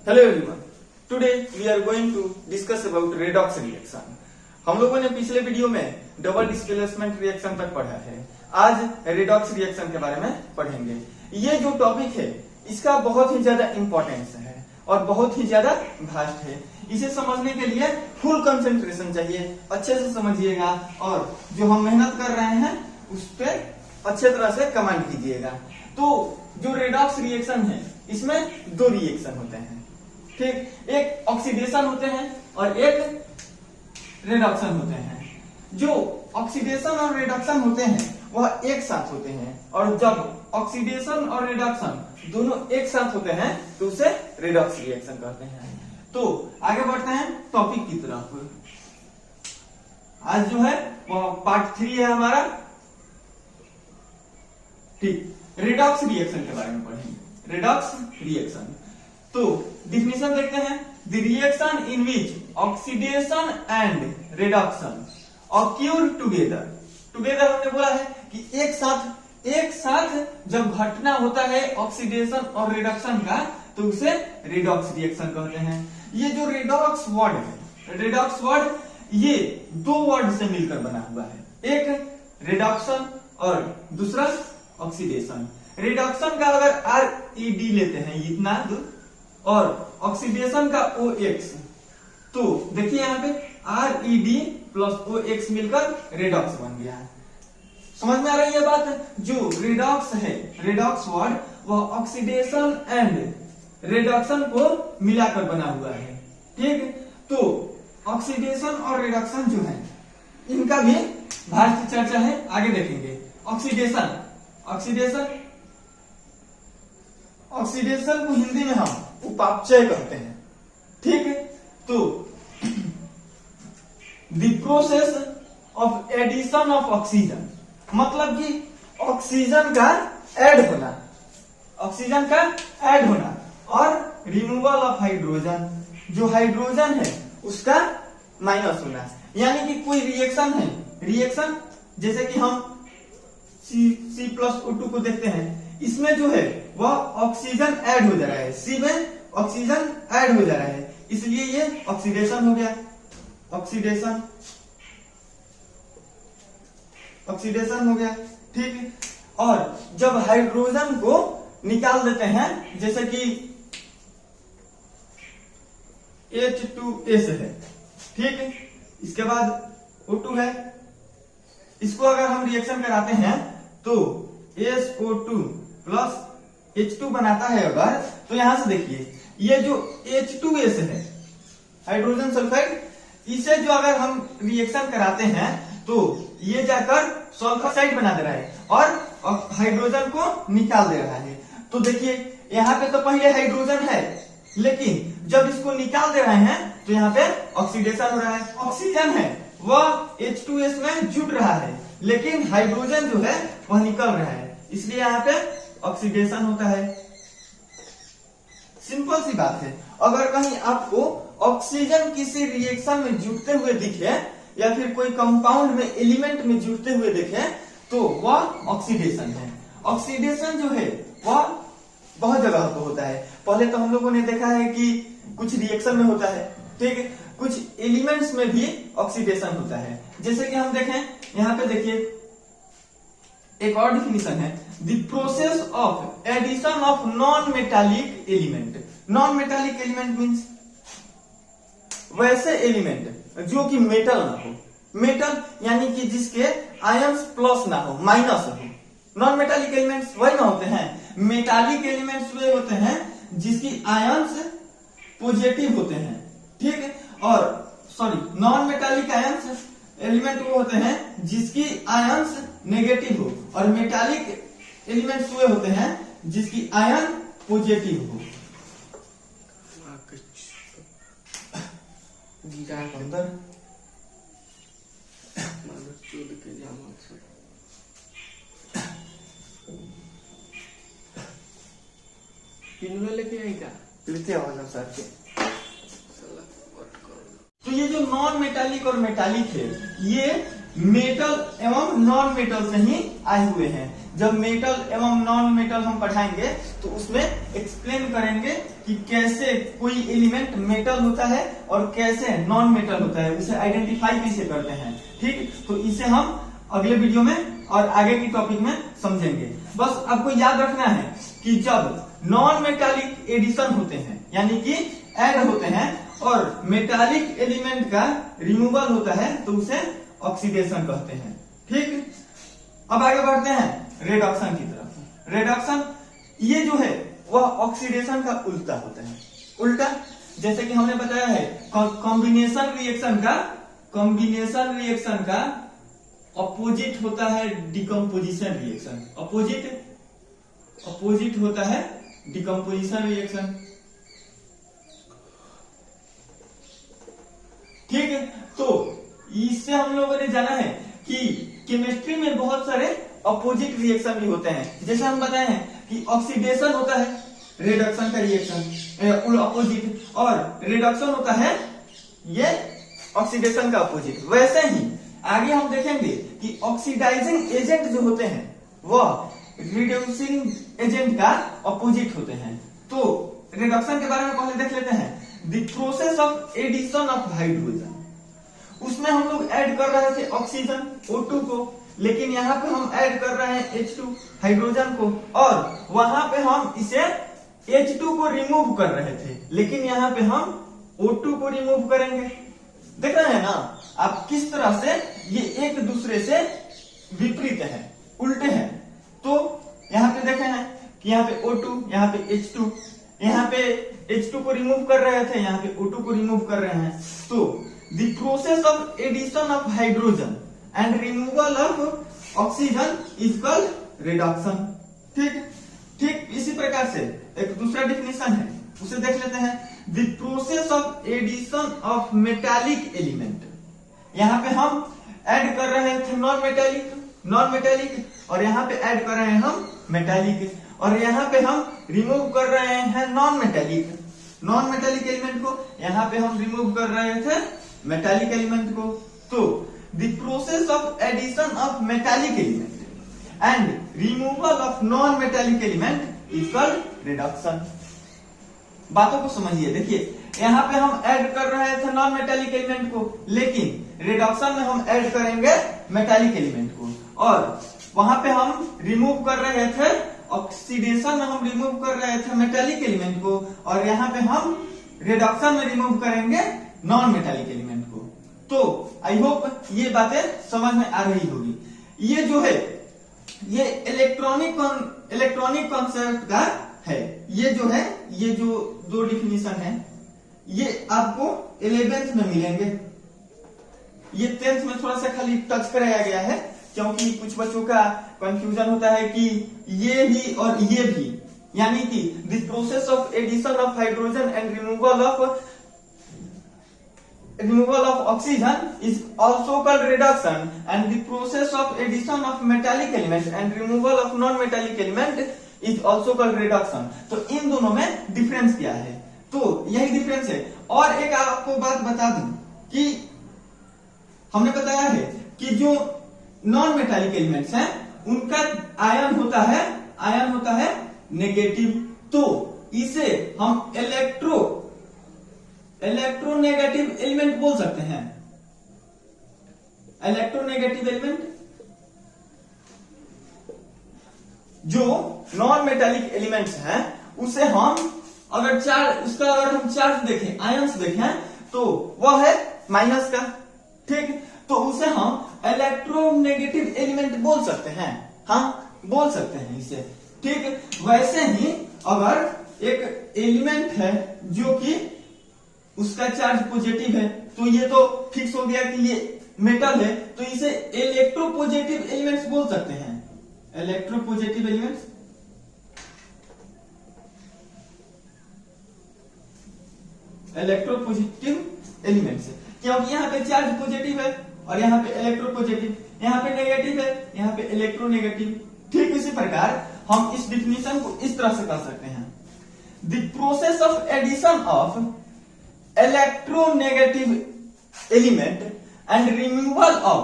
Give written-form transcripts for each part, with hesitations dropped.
Hello everyone, today we are going to discuss about redox reaction. हम लोगों ने पिछले वीडियो में डबल डिस्प्लेसमेंट रिएक्शन तक पढ़ा है। आज रेडॉक्स रिएक्शन के बारे में पढ़ेंगे। ये जो टॉपिक है इसका बहुत ही ज्यादा इंपॉर्टेंस है और बहुत ही ज्यादा भास्ट है। इसे समझने के लिए फुल कंसंट्रेशन चाहिए, अच्छे से समझिएगा और जो हम मेहनत कर रहे हैं उस पर अच्छे तरह से कमेंट कीजिएगा। तो जो रेडॉक्स रिएक्शन है इसमें दो रिएक्शन होते हैं, ठीक। एक ऑक्सीडेशन होते हैं और एक रिडक्शन होते हैं। जो ऑक्सीडेशन और रिडक्शन होते हैं वह एक साथ होते हैं और जब ऑक्सीडेशन और रिडक्शन दोनों एक साथ होते हैं तो उसे रेडॉक्स रिएक्शन कहते हैं। तो आगे बढ़ते हैं टॉपिक की तरफ। आज जो है वह पार्ट 3 है हमारा, ठीक। रेडॉक्स रिएक्शन के बारे में पढ़ेंगे। रेडॉक्स रिएक्शन, तो डिफिनेशन देखते हैं। The reaction in which oxidation and reduction occur together. Together हमने बोला है कि एक साथ जब घटना होता है ऑक्सीडेशन और रिडक्शन का तो उसे रेडॉक्स रिएक्शन कहते हैं। ये जो रेडॉक्स वर्ड है, रेडॉक्स वर्ड ये दो वर्ड से मिलकर बना हुआ है, एक रिडक्शन और दूसरा ऑक्सीडेशन। रिडक्शन का अगर RED लेते हैं इतना दूर और ऑक्सीडेशन का OX, तो देखिए यहाँ पे RED प्लस OX मिलकर रेडॉक्स बन गया है। समझ में आ रही है बात? जो रेडॉक्स है, रेडॉक्स वर्ड वह ऑक्सीडेशन एंड रिडक्शन को मिलाकर बना हुआ है, ठीक। तो ऑक्सीडेशन और रिडक्शन जो है इनका भी भारी चर्चा है, आगे देखेंगे। ऑक्सीडेशन ऑक्सीडेशन को हिंदी में हम उपापचय कहते हैं, ठीक है। तो the process of addition of oxygen, मतलब कि ऑक्सीजन का ऐड होना और रिमूवल ऑफ हाइड्रोजन, जो हाइड्रोजन है उसका माइनस होना। यानी कि कोई रिएक्शन है, रिएक्शन जैसे कि हम C+O2 को देखते हैं, इसमें जो है वह ऑक्सीजन ऐड हो जा रहा है, C में ऑक्सीजन ऐड हो जा रहा है, इसलिए ये ऑक्सीडेशन हो गया। ऑक्सीडेशन हो गया, ठीक है। और जब हाइड्रोजन को निकाल देते हैं, जैसे कि H2S है, ठीक है, इसके बाद O2 है, इसको अगर हम रिएक्शन कराते हैं तो SO2 प्लस H2 बनाता है अगर, तो यहां से देखिए ये जो H2S है हाइड्रोजन सल्फाइड, इसे जो अगर हम रिएक्शन कराते हैं तो ये जाकर सल्फाइड बना दे रहा है और हाइड्रोजन को निकाल दे रहा है। तो देखिए यहाँ पे तो पहले हाइड्रोजन है, लेकिन जब इसको निकाल दे रहे हैं तो यहाँ पे ऑक्सीडेशन हो रहा है। ऑक्सीजन है वह H2S में जुड़ रहा है, लेकिन हाइड्रोजन जो है वह निकल रहा है, इसलिए यहाँ पे ऑक्सीडेशन होता है। सिंपल सी बात है। अगर कहीं आपको ऑक्सीजन किसी रिएक्शन में जुड़ते हुए दिखे या फिर कोई कंपाउंड में एलिमेंट में जुड़ते हुए दिखे तो वह ऑक्सीडेशन है। ऑक्सीडेशन जो है वह बहुत जगह पर होता है। पहले तो हम लोगों ने देखा है कि कुछ रिएक्शन में होता है, ठीक है, कुछ एलिमेंट्स में भी ऑक्सीडेशन होता है। जैसे कि हम देखें यहाँ पे, देखिए एक और डिफिनेशन है, the process of addition of non metallic element. Non metallic element means वैसे एलिमेंट जो कि मेटल ना हो, मेटल यानी कि जिसके आयंस प्लस ना हो, माइनस हो। नॉन मेटालिक एलिमेंट्स वही ना होते हैं। मेटालिक एलिमेंट्स वे होते हैं जिसकी आयंस पॉजिटिव होते हैं, ठीक है। और sorry, non metallic ions element वो होते हैं जिसकी आयंस नेगेटिव हो और मेटालिक एलिमेंट्स वे होते हैं जिसकी आयन पॉजिटिव हो। अंदर लेके आएगा, लेते आओ सर के। तो ये जो नॉन मेटालिक और मेटालिक है, मेटल एवं नॉन मेटल से ही आए हुए हैं। जब मेटल एवं नॉन मेटल हम पढ़ाएंगे तो उसमें एक्सप्लेन करेंगे कि कैसे कोई एलिमेंट मेटल होता है और कैसे नॉन मेटल होता है, उसे आइडेंटिफाई कैसे करते हैं। ठीक, तो इसे हम अगले वीडियो में और आगे की टॉपिक में समझेंगे। बस आपको याद रखना है कि जब नॉन मेटालिक एडिशन होते हैं यानी कि ऐड होते हैं और मेटालिक एलिमेंट का रिमूवल होता है तो उसे ऑक्सीडेशन कहते हैं। ठीक, अब आगे बढ़ते हैं रिडक्शन की तरफ। रिडक्शन ये जो है वह ऑक्सीडेशन का उल्टा होता है। उल्टा जैसे कि हमने बताया है कॉम्बिनेशन रिएक्शन का अपोजिट होता है डिकम्पोजिशन रिएक्शन। अपोजिट होता है डिकम्पोजिशन रिएक्शन। ठीक है, तो इससे हम लोगों ने जाना है कि केमिस्ट्री में बहुत सारे अपोजिट रिएक्शन भी होते हैं। जैसे हम बताए हैं कि ऑक्सीडेशन होता है रिडक्शन का रिएक्शन अपोजिट, और रिडक्शन होता है ये ऑक्सीडेशन का अपोजिट। वैसे ही आगे हम देखेंगे कि ऑक्सीडाइजिंग एजेंट जो होते हैं वह रिड्यूसिंग एजेंट का अपोजिट होते हैं। तो रिडक्शन के बारे में पहले देख लेते हैं। The process of addition of hydrogen, उसमें हम लोग ऐड कर रहे थे ऑक्सीजन O2 को, लेकिन यहाँ पे हम ऐड कर रहे हैं H2 हाइड्रोजन को, और वहां पे हम इसे H2 को रिमूव कर रहे थे, लेकिन यहाँ पे हम O2 को रिमूव करेंगे। देख रहे हैं ना आप किस तरह से ये एक दूसरे से विपरीत है, उल्टे हैं। तो यहाँ पे देखे हैं कि यहाँ पे O2, यहाँ पे H2, यहाँ पे H2 को रिमूव कर रहे थे, यहाँ पे O2 को रिमूव कर रहे हैं। तो the process of addition of hydrogen and removal of oxygen is called reduction. ठीक इसी प्रकार से एक दूसरा डेफिनेशन है, उसे देख लेते हैं। The process of addition of metallic element, यहाँ पे हम ऐड कर रहे थे नॉन मेटालिक, और यहाँ पे ऐड कर रहे हैं हम मेटालिक, और यहाँ पे हम रिमूव कर रहे हैं नॉन मेटालिक एलिमेंट को, यहाँ पे हम रिमूव कर रहे थे मेटालिक एलिमेंट को। तो the process of addition of metallic element and removal of non metallic element is called reduction. बातों को समझिए, देखिए यहाँ पे हम ऐड कर रहे थे नॉन मेटालिक एलिमेंट को, लेकिन रिडक्शन में हम ऐड करेंगे मेटालिक एलिमेंट को, और वहां पे हम रिमूव कर रहे थे ऑक्सीडेशन में हम रिमूव कर रहे थे मेटालिक एलिमेंट को, और यहाँ पे हम रिडक्शन में रिमूव करेंगे नॉन मेटालिक एलिमेंट को। तो आई होप ये बातें समझ में आ रही होगी। ये जो है ये इलेक्ट्रॉनिक कॉन्सेप्ट का है। ये जो दो डिफिनीशन है ये आपको 11th में मिलेंगे। ये 10th में थोड़ा सा खाली टच कराया गया है, क्योंकि कुछ बच्चों का कंफ्यूजन होता है कि ये भी और ये भी, यानी कि the process of addition of hydrogen and removal of oxygen is also called reduction, and the process of addition of metallic element and removal of non metallic element is also called reduction. तो इन दोनों में difference क्या है? तो यही difference है। और एक आपको बात बता दूं कि हमने बताया है कि जो नॉन मेटालिक एलिमेंट्स हैं उनका आयन होता है नेगेटिव। तो इसे हम इलेक्ट्रोनेगेटिव एलिमेंट बोल सकते हैं। इलेक्ट्रोनेगेटिव एलिमेंट जो नॉन मेटालिक एलिमेंट्स हैं उसे हम अगर हम चार्ज देखें, आयंस देखें, तो वह है माइनस का। ठीक, तो उसे हम इलेक्ट्रोनेगेटिव एलिमेंट बोल सकते हैं। हाँ, बोल सकते हैं इसे। ठीक, वैसे ही अगर एक एलिमेंट है जो कि उसका चार्ज पॉजिटिव है, तो ये तो फिक्स हो गया कि ये मेटल है, तो इसे इलेक्ट्रोपॉजिटिव एलिमेंट्स बोल सकते हैं। इलेक्ट्रोपॉजिटिव एलिमेंट्स, क्योंकि यहाँ पे चार्ज पॉजिटिव है और यहाँ पे इलेक्ट्रोपॉजिटिव, यहाँ पे नेगेटिव है, यहाँ पे इलेक्ट्रोनेगेटिव। ठीक इसी प्रकार हम इस डिफिनीशन को इस तरह से कर सकते हैं। The process of addition of electronegative element and removal of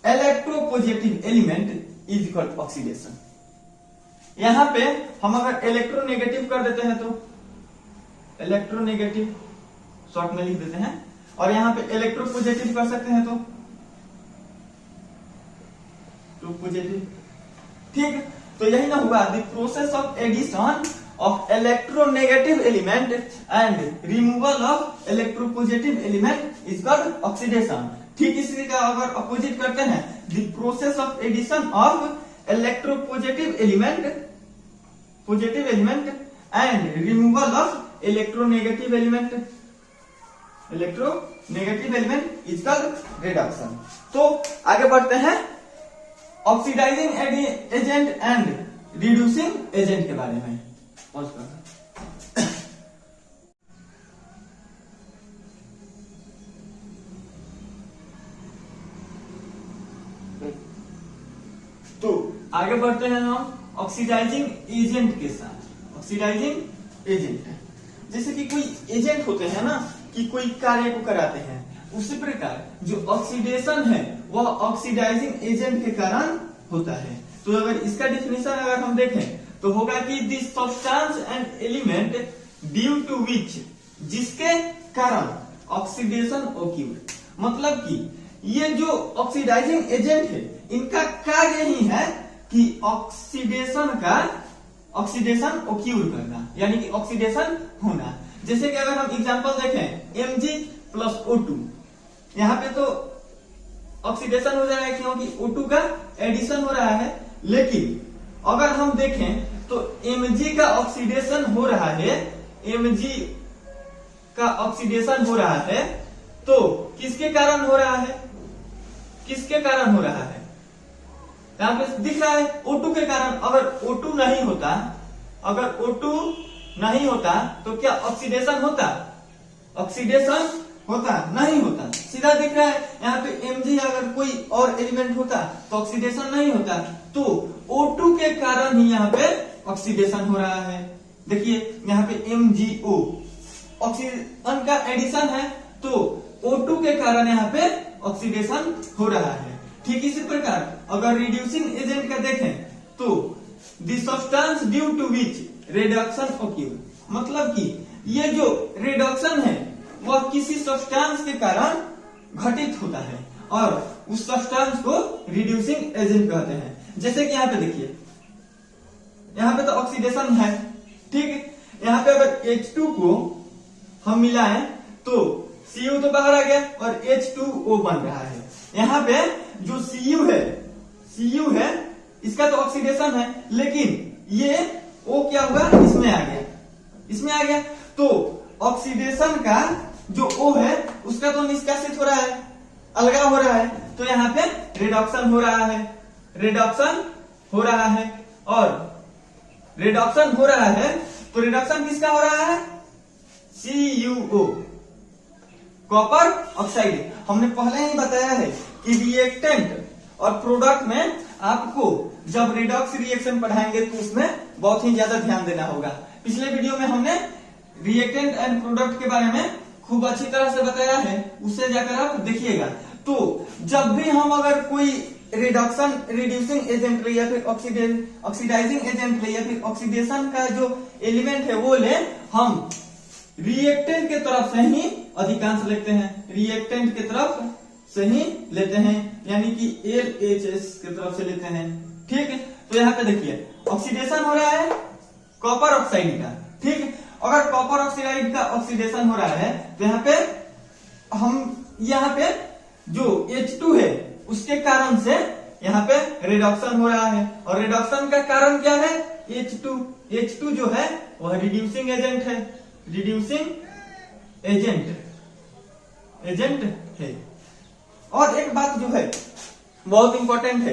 electropositive element is equal to oxidation. यहां पे हम अगर इलेक्ट्रोनेगेटिव कर देते हैं तो इलेक्ट्रोनेगेटिव शॉर्ट में लिख देते हैं, और यहां पे इलेक्ट्रोपॉजिटिव कर सकते हैं तो पॉजिटिव। ठीक, तो यही ना हुआ, the process of addition of electronegative element and removal of electropositive element is called oxidation। ठीक इसी का अगर अपोजिट करते हैं, the process of addition of electropositive element and removal of electronegative element is called reduction। तो आगे बढ़ते हैं oxidising agent and reducing agent के बारे में। तो आगे बढ़ते हैं हम ऑक्सीडाइजिंग एजेंट के साथ। ऑक्सीडाइजिंग एजेंट जैसे कि कोई एजेंट होते हैं ना कि कोई कार्य को कराते हैं, उसी प्रकार जो ऑक्सीडेशन है वह ऑक्सीडाइजिंग एजेंट के कारण होता है। तो अगर इसका डिफिनेशन अगर हम देखें तो होगा कि this substance and element due to which, जिसके कारण ऑक्सीडेशन ओक्यूर। मतलब कि ये जो ऑक्सीडाइजिंग एजेंट है इनका कार्य ही है कि ऑक्सीडेशन ओक्यूर करना, यानी कि ऑक्सीडेशन होना। जैसे कि अगर हम एग्जांपल देखें Mg+O2, यहाँ पे तो ऑक्सीडेशन हो रहा है क्योंकि O2 का एडिशन हो रहा है, लेकिन अगर हम देखें तो Mg का ऑक्सीडेशन हो रहा है, Mg का ऑक्सीडेशन हो रहा है, तो किसके कारण हो रहा है? किसके कारण हो रहा है? यहाँ पे दिख रहा है O2 के कारण। अगर O2 नहीं होता, अगर O2 नहीं होता तो क्या ऑक्सीडेशन होता? ऑक्सीडेशन होता नहीं होता, सीधा दिख रहा है। यहाँ पे Mg अगर कोई और एलिमेंट होता तो ऑक्सीडेशन नहीं होता, तो O2 के कारण ही यहाँ पे ऑक्सीडेशन हो रहा है। देखिए यहाँ पे MgO ऑक्सीजन का एडिशन है, तो O2 के कारण यहाँ पे ऑक्सीडेशन हो रहा है। ठीक इसी प्रकार अगर रिड्यूसिंग एजेंट का देखें तो the substance due to which reduction occur. मतलब कि ये जो रिडक्शन है वह किसी सब्सटेंस के कारण घटित होता है और उस सब्सटेंस को रिड्यूसिंग एजेंट कहते हैं। जैसे कि यहाँ पे देखिए, यहाँ पे तो ऑक्सीडेशन है, ठीक। यहाँ पे अगर H2 को हम मिलाएं तो Cu तो बाहर आ गया और H2O बन रहा है। यहाँ पे जो Cu है इसका तो ऑक्सीडेशन है, लेकिन ये O क्या हुआ, इसमें आ गया। तो ऑक्सीडेशन का जो O है उसका तो निष्कासित हो रहा है, अलगा हो रहा है, तो यहाँ पे रिडक्शन हो रहा है। और रिडक्शन हो रहा है तो रिडक्शन किसका हो रहा है? CuO, copper oxide. हमने पहले ही बताया है कि रिएक्टेंट और प्रोडक्ट में आपको जब रिडॉक्स रिएक्शन पढ़ाएंगे तो उसमें बहुत ही ज्यादा ध्यान देना होगा। पिछले वीडियो में हमने रिएक्टेंट एंड प्रोडक्ट के बारे में खूब अच्छी तरह से बताया है, उससे जाकर आप देखिएगा। तो जब भी हम अगर कोई रिड्यूसिंग एजेंट ले या फिर ऑक्सीडाइजिंग एजेंट ले या फिर ऑक्सीडेशन का जो एलिमेंट है वो ले, हम रिएक्टेंट के तरफ से ही अधिकांश लेते हैं, यानी कि LHS के तरफ से लेते हैं। ठीक है, तो यहाँ पे देखिए ऑक्सीडेशन हो रहा है कॉपर ऑक्साइड का। ठीक, अगर कॉपर ऑक्साइड का ऑक्सीडेशन हो रहा है तो यहाँ पे जो H2 है उसके कारण से यहाँ पे रिडक्शन हो रहा है, और रिडक्शन का कारण क्या है? H2 जो है वह रिड्यूसिंग एजेंट है। और एक बात जो है बहुत इंपॉर्टेंट है,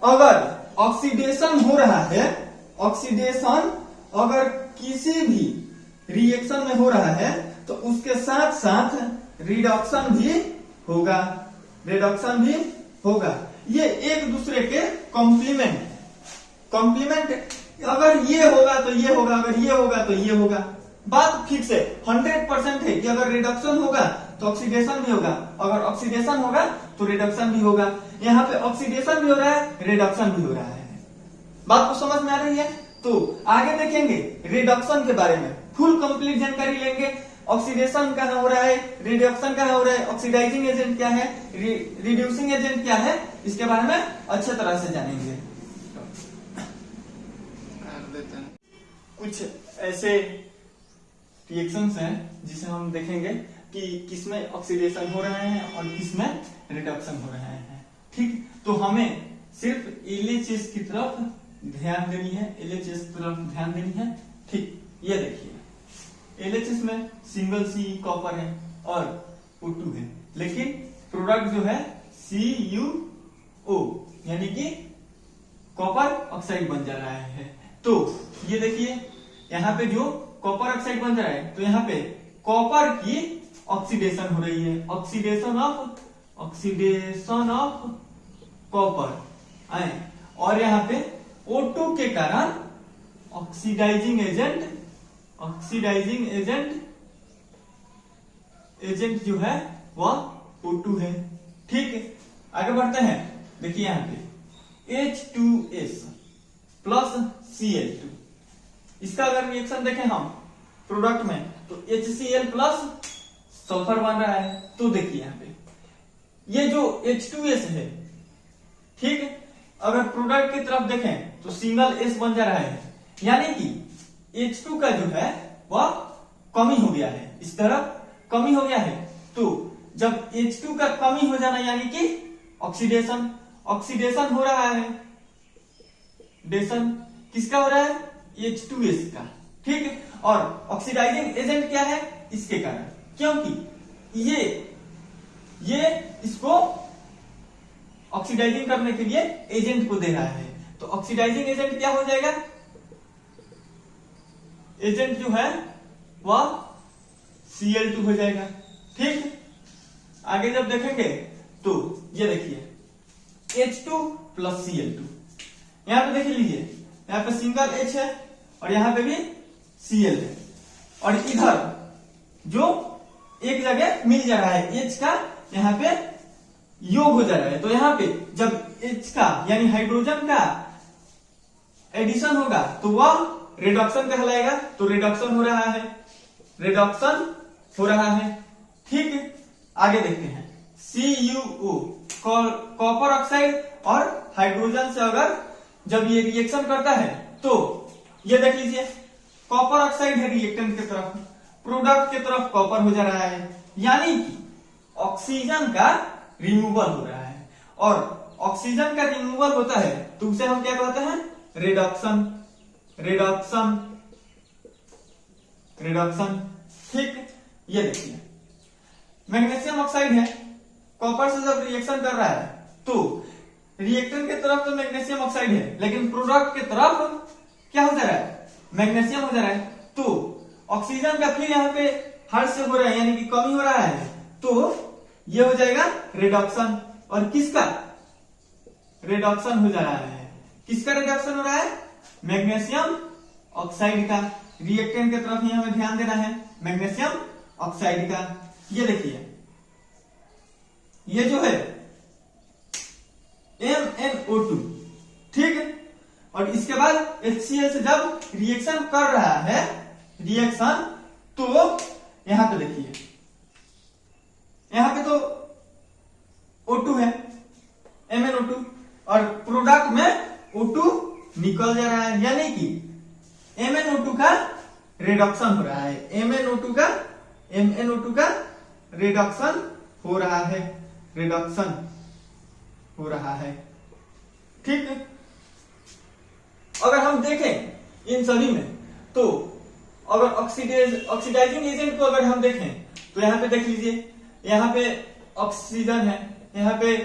अगर ऑक्सीडेशन हो रहा है, ऑक्सीडेशन अगर किसी भी रिएक्शन में हो रहा है तो उसके साथ साथ रिडक्शन भी होगा। ये एक दूसरे के कॉम्प्लीमेंट, अगर ये होगा तो ये होगा, अगर ये होगा तो ये होगा। बात फिक्स है, 100% है कि अगर रिडक्शन होगा तो ऑक्सीडेशन भी होगा, अगर ऑक्सीडेशन होगा तो रिडक्शन भी होगा। यहाँ पे ऑक्सीडेशन भी हो रहा है, रिडक्शन भी हो रहा है। बात को समझ में आ रही है? तो आगे देखेंगे रिडक्शन के बारे में, फुल कंप्लीट जानकारी लेंगे। ऑक्सीडेशन कहाँ हो रहा है, रिडक्शन कहाँ हो रहा है, ऑक्सीडाइजिंग एजेंट क्या है, रिड्यूसिंग एजेंट क्या है, इसके बारे में अच्छे तरह से जानेंगे। कुछ ऐसे रिएक्शंस हैं जिसे हम देखेंगे कि किसमें ऑक्सीडेशन हो रहे हैं और किसमें रिडक्शन हो रहे हैं। ठीक, तो हमें सिर्फ एलएचएस की तरफ ध्यान देनी है, एलएचएस की तरफ ध्यान देनी है। ठीक, ये देखिए एलएचएस में सिंगल सी कॉपर है और O2 है, लेकिन प्रोडक्ट जो है CuO यानी कि कॉपर ऑक्साइड बन जा रहा है। तो ये देखिए यहाँ पे जो कॉपर ऑक्साइड बन जा रहा है, तो यहाँ पे कॉपर की ऑक्सीडेशन हो रही है, ऑक्सीडेशन ऑफ कॉपर आए, और यहाँ पे O2 के कारण ऑक्सीडाइजिंग एजेंट जो है वह O2 है। ठीक है, आगे बढ़ते हैं। देखिए यहाँ पे H2S प्लस Cl2, इसका अगर रिएक्शन देखें हम प्रोडक्ट में तो HCl प्लस सल्फर बन रहा है। तो देखिए यहाँ पे ये जो H2S है, ठीक है, अगर प्रोडक्ट की तरफ देखें तो सिंगल S बन जा रहा है, यानी कि H2 का जो है वह कमी हो गया है, इस तरफ कमी हो गया है। तो जब H2 का कमी हो जाना यानी कि ऑक्सीडेशन हो रहा है, डेशन किसका हो रहा है, H2S का। ठीक है, और ऑक्सीडाइजिंग एजेंट क्या है, इसके कारण, क्योंकि ये इसको ऑक्सीडाइजिंग करने के लिए एजेंट को दे रहा है। तो ऑक्सीडाइजिंग एजेंट क्या हो जाएगा, एजेंट जो है वह Cl2 हो जाएगा। ठीक, आगे जब देखेंगे तो ये देखिए H2 प्लस Cl2, यहां पे देख लीजिए, यहाँ पे सिंगल H है और यहाँ पे भी Cl है, और इधर जो एक जगह मिल जा रहा है H का, यहाँ पे योग हो जा रहा है। तो यहाँ पे जब H का यानी हाइड्रोजन का एडिशन होगा तो वह रिडक्शन कहलाएगा। तो रिडक्शन हो रहा है, ठीक है। आगे देखते हैं CuO, कॉपर ऑक्साइड और हाइड्रोजन से अगर जब ये रिएक्शन करता है तो ये देख लीजिए कॉपर ऑक्साइड है रिएक्टेंट की तरफ, प्रोडक्ट की तरफ कॉपर हो जा रहा है, यानी कि ऑक्सीजन का रिमूवल हो रहा है। और ऑक्सीजन का रिमूवल होता है तो उसे हम क्या कहते हैं, रिडक्शन। ठीक, ये देखिए मैग्नीशियम ऑक्साइड है, कॉपर से जब रिएक्शन कर रहा है तो रिएक्टेंट की तरफ तो मैग्नीशियम ऑक्साइड है, लेकिन प्रोडक्ट की तरफ क्या हो जा रहा है, मैग्नीशियम हो जा रहा है। तो ऑक्सीजन का फिर यहाँ पे हर्ष से हो रहा है, यानी कि कमी हो रहा है, तो ये हो जाएगा रिडक्शन। और किसका रिडक्शन हो जा रहा है, किसका रिडक्शन हो रहा है, मैग्नीशियम ऑक्साइड का। रिएक्टेंट की तरफ ही हमें ध्यान देना है, मैग्नीशियम ऑक्साइड का। ये देखिए ये जो है MnO2, ठीक है, और इसके बाद HCl से जब रिएक्शन कर रहा है तो यहां पे देखिए, यहां पे तो O2 है, MnO2, और प्रोडक्ट में O2 निकल जा रहा है, यानी कि MnO2 का रिडक्शन हो रहा है, MnO2 का रिडक्शन हो रहा है, ठीक है। अगर हम देखें इन सभी में तो अगर ऑक्सीडाइजिंग एजेंट को अगर हम देखें तो यहाँ पे देख लीजिए, यहाँ पे ऑक्सीजन है, यहाँ पे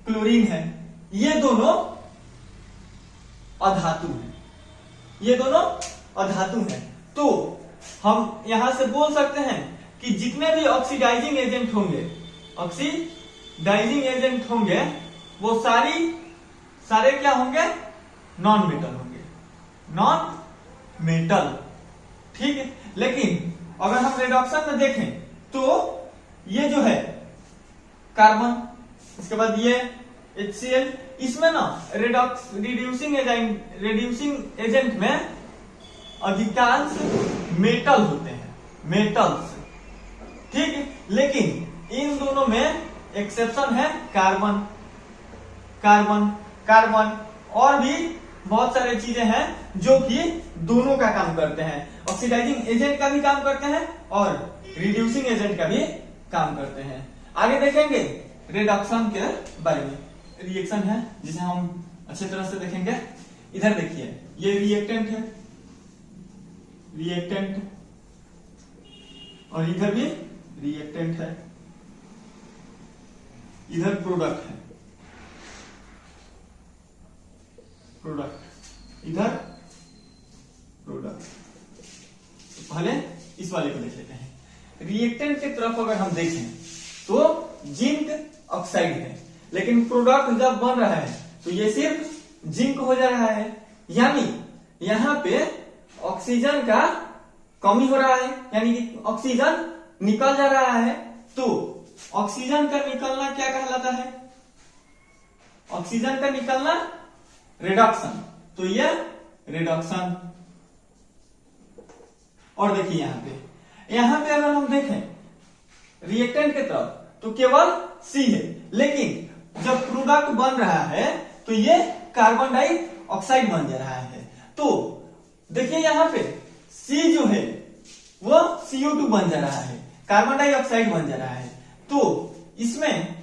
क्लोरीन है, ये दोनों अधातु हैं। तो हम यहां से बोल सकते हैं कि जितने भी ऑक्सीडाइजिंग एजेंट होंगे वो सारे क्या होंगे, नॉन मेटल, ठीक है। लेकिन अगर हम रिडक्शन में देखें तो ये जो है कार्बन, इसके बाद ये HCl, इसमें ना रिड्यूसिंग एजेंट में अधिकांश मेटल होते हैं, मेटल्स, ठीक। लेकिन इन दोनों में एक्सेप्शन है कार्बन, कार्बन, कार्बन, और भी बहुत सारे चीजें हैं जो कि दोनों का काम करते हैं, ऑक्सीडाइजिंग एजेंट का भी काम करते हैं और रिड्यूसिंग एजेंट का भी काम करते हैं। आगे देखेंगे रिडक्शन के बारे में, रिएक्शन है जिसे हम अच्छी तरह से देखेंगे। इधर देखिए, ये रिएक्टेंट है, रिएक्टेंट, और इधर भी रिएक्टेंट है, इधर प्रोडक्ट है, प्रोडक्ट, इधर प्रोडक्ट। तो पहले इस वाले को देख लेते हैं। रिएक्टेंट की तरफ अगर हम देखें तो जिंक ऑक्साइड है, लेकिन प्रोडक्ट जब बन रहा है तो ये सिर्फ जिंक हो जा रहा है, यानी यहां पे ऑक्सीजन का कमी हो रहा है, यानी कि ऑक्सीजन निकल जा रहा है। तो ऑक्सीजन का निकलना क्या कहलाता है? ऑक्सीजन का निकलना रिडक्शन, तो ये रिडक्शन। और देखिए यहां पे अगर हम देखें रिएक्टेंट की तरफ तो केवल C है, लेकिन जब प्रोडक्ट बन रहा है तो ये कार्बन डाइऑक्साइड बन जा रहा है। तो देखिए यहां पे C जो है वो CO2 बन जा रहा है, कार्बन डाइऑक्साइड बन जा रहा है। तो इसमें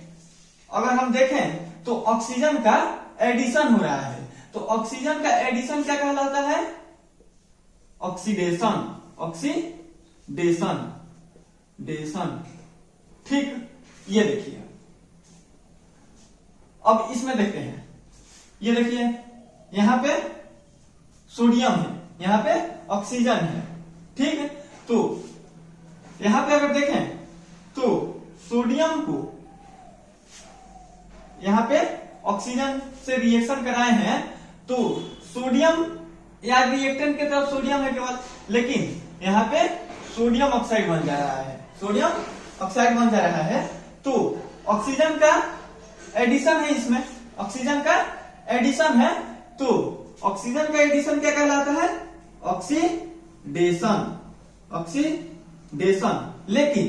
अगर हम देखें तो ऑक्सीजन का एडिशन हो रहा है, तो ऑक्सीजन का एडिशन क्या कहलाता है? ऑक्सीडेशन, ऑक्सीडेशन, डेशन, ठीक। ये देखिए, अब इसमें देखते हैं, ये देखिए यहां पे सोडियम है, यहां पे ऑक्सीजन है, ठीक है। तो यहां पे अगर देखें तो सोडियम को यहां पे ऑक्सीजन से रिएक्शन कराए हैं, तो सोडियम या रिएक्टेंट की तरफ सोडियम है केवल, लेकिन यहां पे सोडियम ऑक्साइड बन जा रहा है, सोडियम ऑक्साइड बन जा रहा है। तो ऑक्सीजन का एडिशन है, इसमें ऑक्सीजन का एडिशन है, तो ऑक्सीजन का एडिशन क्या कहलाता है? Oxidation, oxidation. लेकिन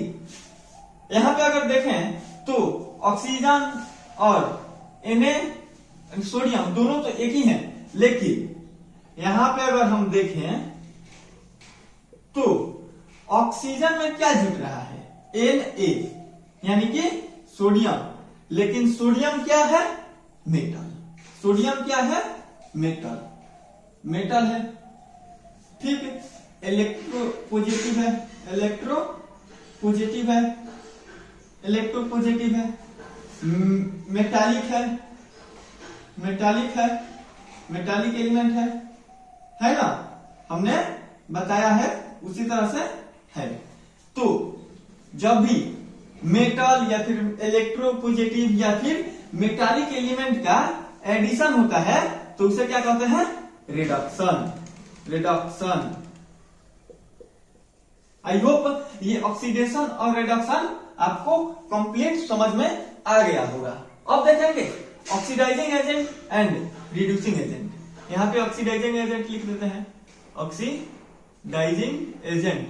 यहां पे अगर देखें तो ऑक्सीजन और सोडियम दोनों तो एक ही हैं, लेकिन यहां पे अगर हम देखें तो ऑक्सीजन में क्या जुट रहा है? Na, यानी कि सोडियम, लेकिन सोडियम क्या है? मेटल। सोडियम क्या है? मेटल, मेटल है, ठीक है। इलेक्ट्रो पॉजिटिव है, इलेक्ट्रो पॉजिटिव है, इलेक्ट्रो पॉजिटिव है, मेटालिक है, मेटालिक है, मेटालिक एलिमेंट है ना, हमने बताया है उसी तरह से है। तो जब भी मेटल या फिर इलेक्ट्रो पॉजिटिव या फिर मेटालिक एलिमेंट का एडिशन होता है तो उसे क्या कहते हैं? Reduction, reduction. आई होप ये ऑक्सीडेशन और रिडक्शन आपको कंप्लीट समझ में आ गया होगा। अब देखेंगे oxidising agent and reducing agent. यहां पे ऑक्सीडाइजिंग एजेंट लिख देते हैं, ऑक्सीडाइजिंग एजेंट,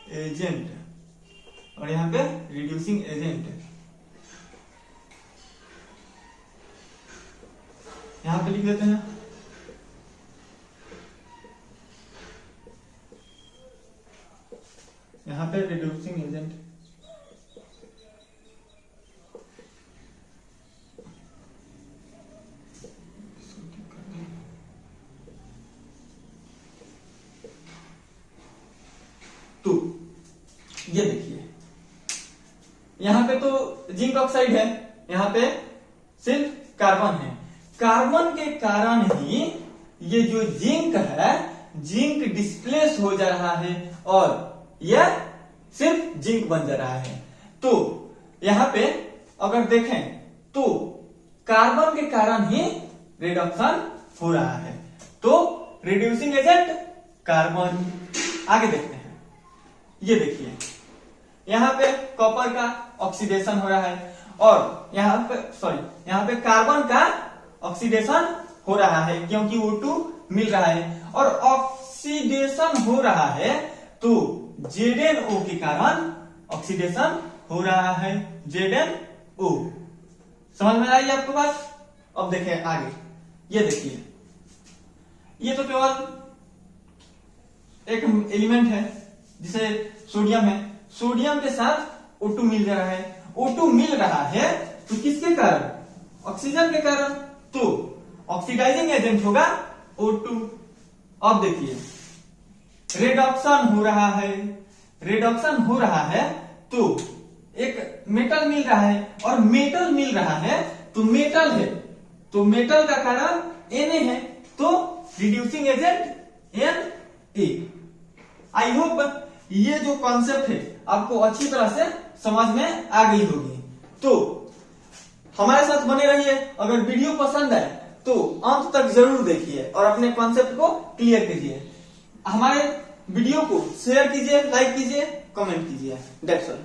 एजेंट, और यहां पे रिड्यूसिंग एजेंट, यहां पे लिख देते हैं यहां पे रिड्यूसिंग एजेंट। तो ये देखिए यहां पे तो जिंक ऑक्साइड है, यहां पे सिर्फ कार्बन है। कार्बन के कारण ही ये जो जिंक है, जिंक डिस्प्लेस हो जा रहा है और यह सिर्फ जिंक बन जा रहा है। तो यहां पे अगर देखें तो कार्बन के कारण ही रिडक्शन हो रहा है। तो रिड्यूसिंग एजेंट कार्बन। आगे देखते हैं ये देखिए यहाँ पे कॉपर का ऑक्सीडेशन हो रहा है और यहाँ पे कार्बन का ऑक्सीडेशन हो रहा है क्योंकि O2 मिल रहा है और ऑक्सीडेशन हो रहा है तो ZnO के कारण ऑक्सीडेशन हो रहा है ZnO। समझ में आई आपको बात? अब देखें आगे, ये देखिए ये तो केवल एक एलिमेंट है जिसे सोडियम है, सोडियम के साथ O2 मिल रहा है, O2 मिल रहा है तो किसके कारण? ऑक्सीजन के कारण, तो ऑक्सीडाइजिंग एजेंट होगा O2। अब देखिए रिडक्शन हो रहा है, रिडक्शन हो रहा है तो एक मेटल मिल रहा है और मेटल मिल रहा है तो मेटल है तो मेटल का कारण Na है तो रिड्यूसिंग एजेंट Na। आई होप ये जो कॉन्सेप्ट है आपको अच्छी तरह से समझ में आ गई होगी। तो हमारे साथ बने रहिए, अगर वीडियो पसंद आए तो अंत तक जरूर देखिए और अपने कॉन्सेप्ट को क्लियर कीजिए। हमारे वीडियो को शेयर कीजिए, लाइक कीजिए, कमेंट कीजिए। That's all.